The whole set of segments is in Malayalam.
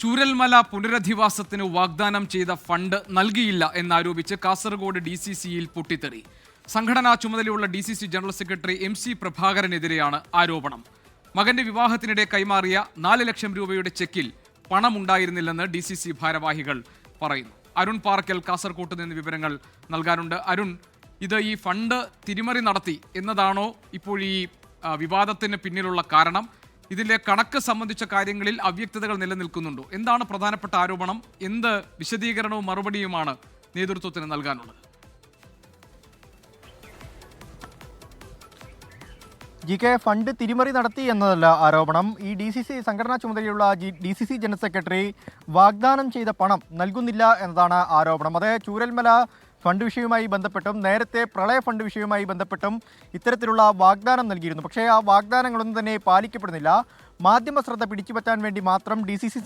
ചൂരൽമല പുനരധിവാസത്തിന് വാഗ്ദാനം ചെയ്ത ഫണ്ട് നൽകിയില്ല എന്നാരോപിച്ച് കാസർഗോഡ് DCCയിൽ പൊട്ടിത്തെറി. സംഘടനാ ചുമതലയുള്ള DCC ജനറൽ സെക്രട്ടറി MC പ്രഭാകരനെതിരെയാണ് ആരോപണം. മകന്റെ വിവാഹത്തിനിടെ കൈമാറിയ 4 ലക്ഷം രൂപയുടെ ചെക്കിൽ പണമുണ്ടായിരുന്നില്ലെന്ന് DCC ഭാരവാഹികൾ പറയുന്നു. അരുൺ പാറക്കൽ കാസർകോട്ട് നിന്ന് വിവരങ്ങൾ നൽകാനുണ്ട്. അരുൺ, ഇത് ഈ ഫണ്ട് തിരിമറി നടത്തി എന്നതാണോ ഇപ്പോൾ ഈ വിവാദത്തിന് പിന്നിലുള്ള കാരണം? ഇതിലെ കണക്ക് സംബന്ധിച്ച കാര്യങ്ങളിൽ അവ്യക്തതകൾ നിലനിൽക്കുന്നുണ്ടോ? എന്താണ് പ്രധാനപ്പെട്ട ആരോപണം? എന്ത് വിശദീകരണവും മറുപടിയുമാണ് നേതൃത്വത്തിന് നൽകാനുള്ളത്? GK ഫണ്ട് തിരിമറി നടത്തി എന്നതല്ല ആരോപണം. ഈ DCC സംഘടനാ ചുമതലയുള്ള DCC ജനറൽ സെക്രട്ടറി വാഗ്ദാനം ചെയ്ത പണം നൽകുന്നില്ല എന്നതാണ് ആരോപണം. അത് ചൂരൽമല ഫണ്ട് വിഷയവുമായി ബന്ധപ്പെട്ടും നേരത്തെ പ്രളയ ഫണ്ട് വിഷയവുമായി ബന്ധപ്പെട്ടും ഇത്തരത്തിലുള്ള വാഗ്ദാനം നൽകിയിരുന്നു. പക്ഷേ ആ വാഗ്ദാനങ്ങളൊന്നും തന്നെ പാലിക്കപ്പെടുന്നില്ല. മാധ്യമ ശ്രദ്ധ പിടിച്ചുപറ്റാൻ വേണ്ടി മാത്രം DCC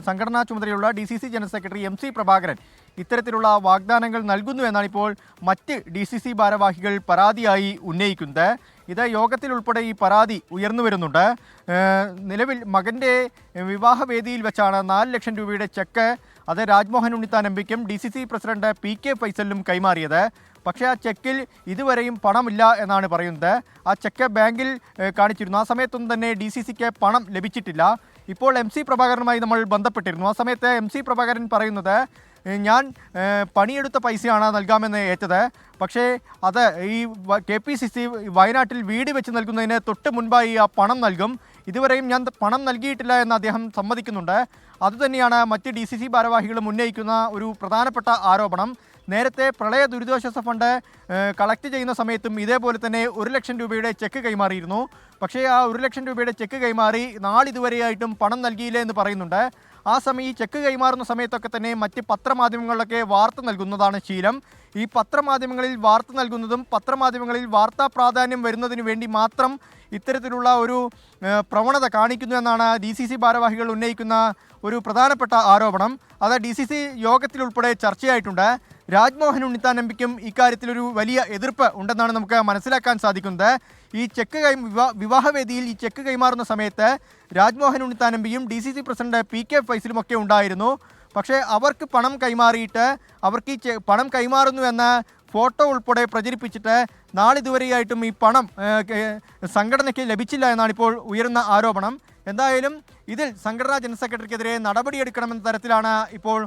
സംഘടനാ ചുമതലയുള്ള DCC general secretary MC Prabhakaran ഇത്തരത്തിലുള്ള വാഗ്ദാനങ്ങൾ നൽകുന്നു എന്നാണ് ഇപ്പോൾ മറ്റ് DCC ഭാരവാഹികൾ പരാതിയായി ഉന്നയിക്കുന്നത്. ഇത് യോഗത്തിൽ ഉൾപ്പെടെ ഈ പരാതി ഉയർന്നു വരുന്നുണ്ട്. നിലവിൽ മകൻ്റെ വിവാഹവേദിയിൽ വെച്ചാണ് 4 ലക്ഷം രൂപയുടെ ചെക്ക് അത് രാജ്മോഹൻ ഉണ്ണിത്താൻ MPക്കും DCC പ്രസിഡന്റ് PK ഫൈസലിനും കൈമാറിയത്. പക്ഷേ ആ ചെക്കിൽ ഇതുവരെയും പണമില്ല എന്നാണ് പറയുന്നത്. ആ ചെക്ക് ബാങ്കിൽ കാണിച്ചിരുന്നു. ആ സമയത്തൊന്നും തന്നെ DCCക്ക് പണം ലഭിച്ചിട്ടില്ല. ഇപ്പോൾ MC പ്രഭാകരനുമായി നമ്മൾ ബന്ധപ്പെട്ടിരുന്നു. ആ സമയത്ത് MC പ്രഭാകരൻ പറയുന്നത്, ഞാൻ പണിയെടുത്ത പൈസയാണ് നൽകാമെന്ന് ഏറ്റത്. പക്ഷേ അത് ഈ KPCC വയനാട്ടിൽ വീട് വെച്ച് നൽകുന്നതിന് തൊട്ട് മുൻപായി ആ പണം നൽകും. ഇതുവരെയും ഞാൻ പണം നൽകിയിട്ടില്ല എന്ന് അദ്ദേഹം സമ്മതിക്കുന്നുണ്ട്. അതുതന്നെയാണ് മറ്റ് DCC ഭാരവാഹികളും ഉന്നയിക്കുന്ന ഒരു പ്രധാനപ്പെട്ട ആരോപണം. നേരത്തെ പ്രളയ ദുരിതാശ്വാസ ഫണ്ട് കളക്ട് ചെയ്യുന്ന സമയത്തും ഇതേപോലെ തന്നെ 1 ലക്ഷം രൂപയുടെ ചെക്ക് കൈമാറിയിരുന്നു. പക്ഷേ ആ 1 ലക്ഷം രൂപയുടെ ചെക്ക് കൈമാറി നാളിതുവരെയായിട്ടും പണം നൽകിയില്ല എന്ന് പറയുന്നുണ്ട്. ആ സമയം ഈ ചെക്ക് കൈമാറുന്ന സമയത്തൊക്കെ തന്നെ മറ്റ് പത്രമാധ്യമങ്ങളിലൊക്കെ വാർത്ത നൽകുന്നതാണ് ശീലം. ഈ പത്രമാധ്യമങ്ങളിൽ വാർത്ത നൽകുന്നതും പത്രമാധ്യമങ്ങളിൽ വാർത്താ പ്രാധാന്യം വരുന്നതിന് വേണ്ടി മാത്രം ഇത്തരത്തിലുള്ള ഒരു പ്രവണത കാണിക്കുന്നു എന്നാണ് DCC ഭാരവാഹികൾ ഉന്നയിക്കുന്ന ഒരു പ്രധാനപ്പെട്ട ആരോപണം. അത് DCC യോഗത്തിലുൾപ്പെടെ ചർച്ചയായിട്ടുണ്ട്. രാജ്മോഹൻ ഉണ്ണിത്താൻ MPക്കും ഇക്കാര്യത്തിലൊരു വലിയ എതിർപ്പ് ഉണ്ടെന്നാണ് നമുക്ക് മനസ്സിലാക്കാൻ സാധിക്കുന്നത്. ഈ ചെക്ക് വിവാഹവേദിയിൽ ഈ ചെക്ക് കൈമാറുന്ന സമയത്ത് രാജ്മോഹൻ ഉണ്ണിത്താൻ MPയും DCC പ്രസിഡന്റ് PK ഫൈസലും ഒക്കെ ഉണ്ടായിരുന്നു. പക്ഷേ അവർക്ക് പണം കൈമാറിയിട്ട് അവർക്ക് ഈ പണം കൈമാറുന്നു എന്ന ഫോട്ടോ ഉൾപ്പെടെ പ്രചരിപ്പിച്ചിട്ട് നാളിതുവരെയായിട്ടും ഈ പണം സംഘടനയ്ക്ക് ലഭിച്ചില്ല എന്നാണ് ഇപ്പോൾ ഉയരുന്ന ആരോപണം. എന്തായാലും ഇതിൽ സംഘടനാ ജനറൽ സെക്രട്ടറിക്കെതിരെ നടപടിയെടുക്കണമെന്ന തരത്തിലാണ് ഇപ്പോൾ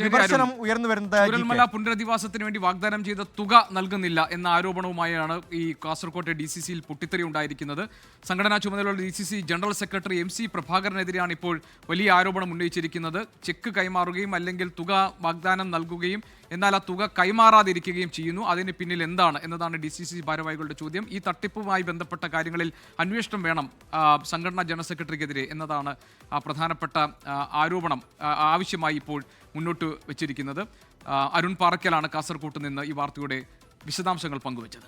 വിമർശനം ഉയർന്നു വരുന്നത്. ചൂരൽമല പുനരധിവാസത്തിന് വേണ്ടി വാഗ്ദാനം ചെയ്ത തുക നൽകുന്നില്ല എന്ന ആരോപണവുമായാണ് ഈ കാസർകോട്ടെ DCCയിൽ പൊട്ടിത്തെറി ഉണ്ടായിരിക്കുന്നത്. സംഘടനാ ചുമതലയുള്ള DCC ജനറൽ സെക്രട്ടറി MC പ്രഭാകരനെതിരെയാണ് ഇപ്പോൾ വലിയ ആരോപണം ഉന്നയിച്ചിരിക്കുന്നത്. ചെക്ക് കൈമാറുകയും അല്ലെങ്കിൽ തുക വാഗ്ദാനം നൽകുകയും എന്നാൽ ആ തുക കൈമാറാതിരിക്കുകയും ചെയ്യുന്നു. അതിന് പിന്നിൽ എന്താണ് എന്നതാണ് DCC ഭാരവാഹികളുടെ ചോദ്യം. ഈ തട്ടിപ്പുമായി ബന്ധപ്പെട്ട കാര്യങ്ങളിൽ അന്വേഷണം വേണം സംഘടനാ ജനറൽ സെക്രട്ടറിക്കെതിരെ എന്നതാണ് പ്രധാനപ്പെട്ട ആരോപണം ആവശ്യമായി ഇപ്പോൾ മുന്നോട്ട് വെച്ചിരിക്കുന്നത്. അരുൺ പാറക്കലാണ് കാസർകോട്ട് നിന്ന് ഈ വാർത്തയുടെ വിശദാംശങ്ങൾ പങ്കുവച്ചത്.